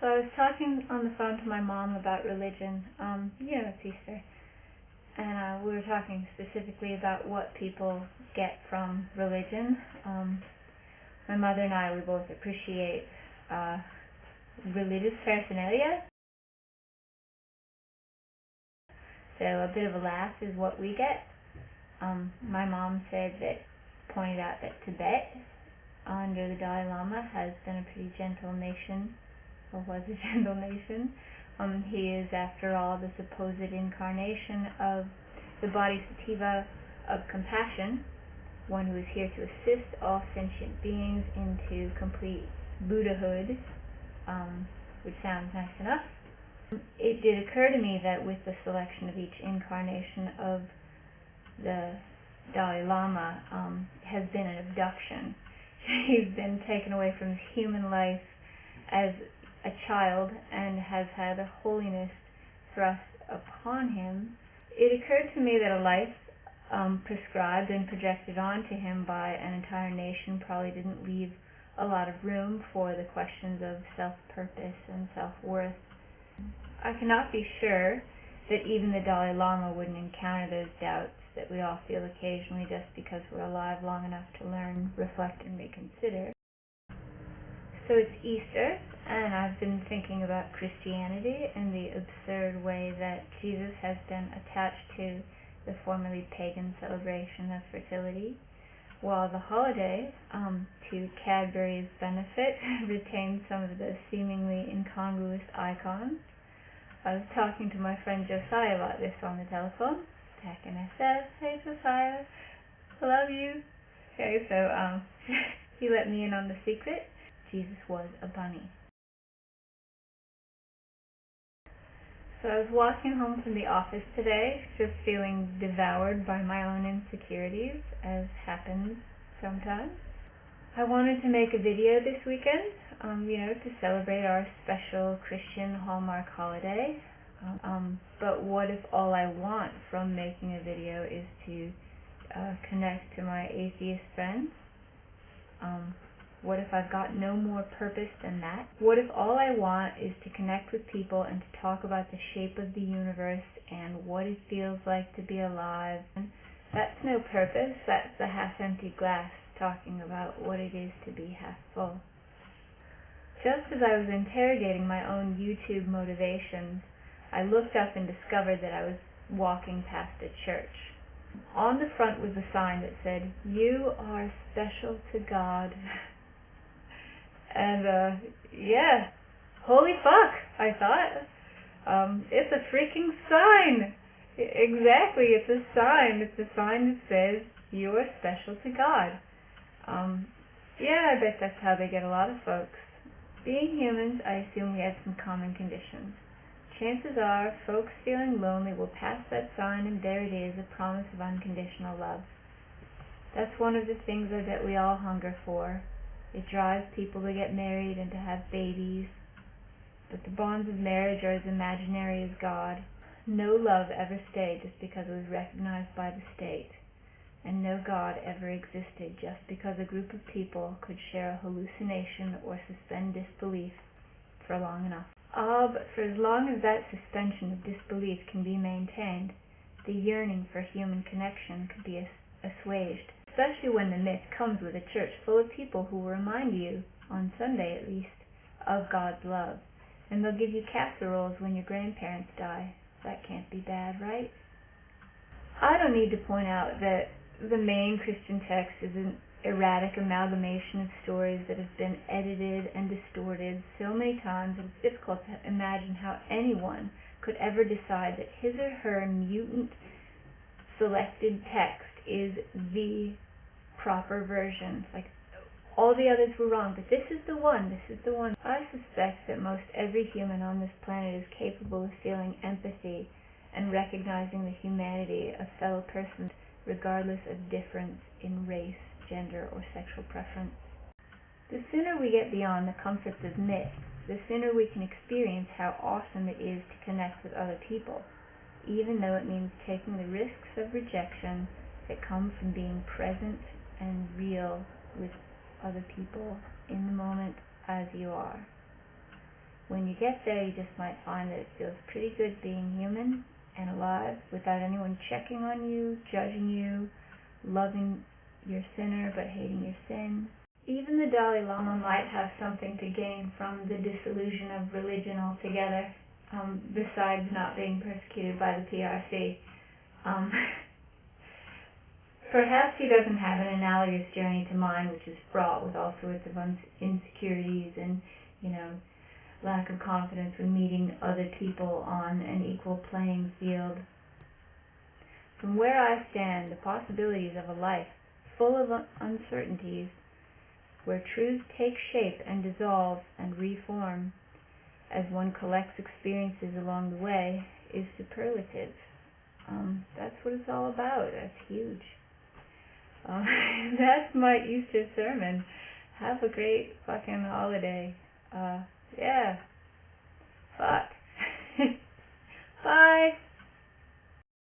So I was talking on the phone to my mom about religion. It's Easter. And we were talking specifically about what people get from religion. My mother and I, we both appreciate religious paraphernalia. So a bit of a laugh is what we get. My mom pointed out that Tibet, under the Dali Lama, has been a pretty gentle nation, or was a gentle nation. He is, after all, the supposed incarnation of the bodhisattva of compassion, one who is here to assist all sentient beings into complete Buddhahood, which sounds nice enough. It did occur to me that with the selection of each incarnation of the Dalai Lama has been an abduction. He's been taken away from his human life as a child and has had a holiness thrust upon him. It occurred to me that a life prescribed and projected onto him by an entire nation probably didn't leave a lot of room for the questions of self-purpose and self-worth. I cannot be sure that even the Dalai Lama wouldn't encounter those doubts that we all feel occasionally just because we're alive long enough to learn, reflect, and reconsider. So it's Easter, and I've been thinking about Christianity and the absurd way that Jesus has been attached to the formerly pagan celebration of fertility, while the holiday, to Cadbury's benefit, retains some of the seemingly incongruous icons. I was talking to my friend Josiah about this on the telephone. Tech and SF, hey Josiah, I love you. Okay, so he let me in on the secret. Jesus was a bunny. So I was walking home from the office today, just feeling devoured by my own insecurities, as happens sometimes. I wanted to make a video this weekend, to celebrate our special Christian Hallmark holiday. But what if all I want from making a video is to connect to my atheist friends? What if I've got no more purpose than that? What if all I want is to connect with people and to talk about the shape of the universe and what it feels like to be alive? That's no purpose. That's the half-empty glass talking about what it is to be half full. Just as I was interrogating my own YouTube motivations, I looked up and discovered that I was walking past a church. On the front was a sign that said, "You are special to God." And, holy fuck, I thought. It's a freaking sign. Exactly, it's a sign. It's a sign that says, "You are special to God." I bet that's how they get a lot of folks. Being humans, I assume we have some common conditions. Chances are, folks feeling lonely will pass that sign, and there it is, a promise of unconditional love. That's one of the things I bet we all hunger for. It drives people to get married and to have babies. But the bonds of marriage are as imaginary as God. No love ever stayed just because it was recognized by the state. And no God ever existed just because a group of people could share a hallucination or suspend disbelief for long enough. But for as long as that suspension of disbelief can be maintained, the yearning for human connection could be assuaged, especially when the myth comes with a church full of people who will remind you, on Sunday at least, of God's love. And they'll give you casseroles when your grandparents die. That can't be bad, right? I don't need to point out that the main Christian text is an erratic amalgamation of stories that have been edited and distorted so many times that it's difficult to imagine how anyone could ever decide that his or her mutant selected text is the proper version. Like, all the others were wrong, but this is the one. I suspect that most every human on this planet is capable of feeling empathy and recognizing the humanity of fellow persons, regardless of difference in race, gender, or sexual preference. The sooner we get beyond the comforts of myth, the sooner we can experience how awesome it is to connect with other people, even though it means taking the risks of rejection that come from being present and real with other people in the moment as you are. when you get there, you just might find that it feels pretty good being human and alive without anyone checking on you, judging you, loving your sinner but hating your sin. Even the Dalai Lama might have something to gain from the dissolution of religion altogether, besides not being persecuted by the PRC. Perhaps he doesn't have an analogous journey to mine, which is fraught with all sorts of insecurities and, lack of confidence when meeting other people on an equal playing field. From where I stand, the possibilities of a life full of uncertainties, where truths take shape and dissolve and reform as one collects experiences along the way, is superlative. That's what it's all about. That's huge. That's my Easter sermon. Have a great fucking holiday. Yeah. Fuck. Bye.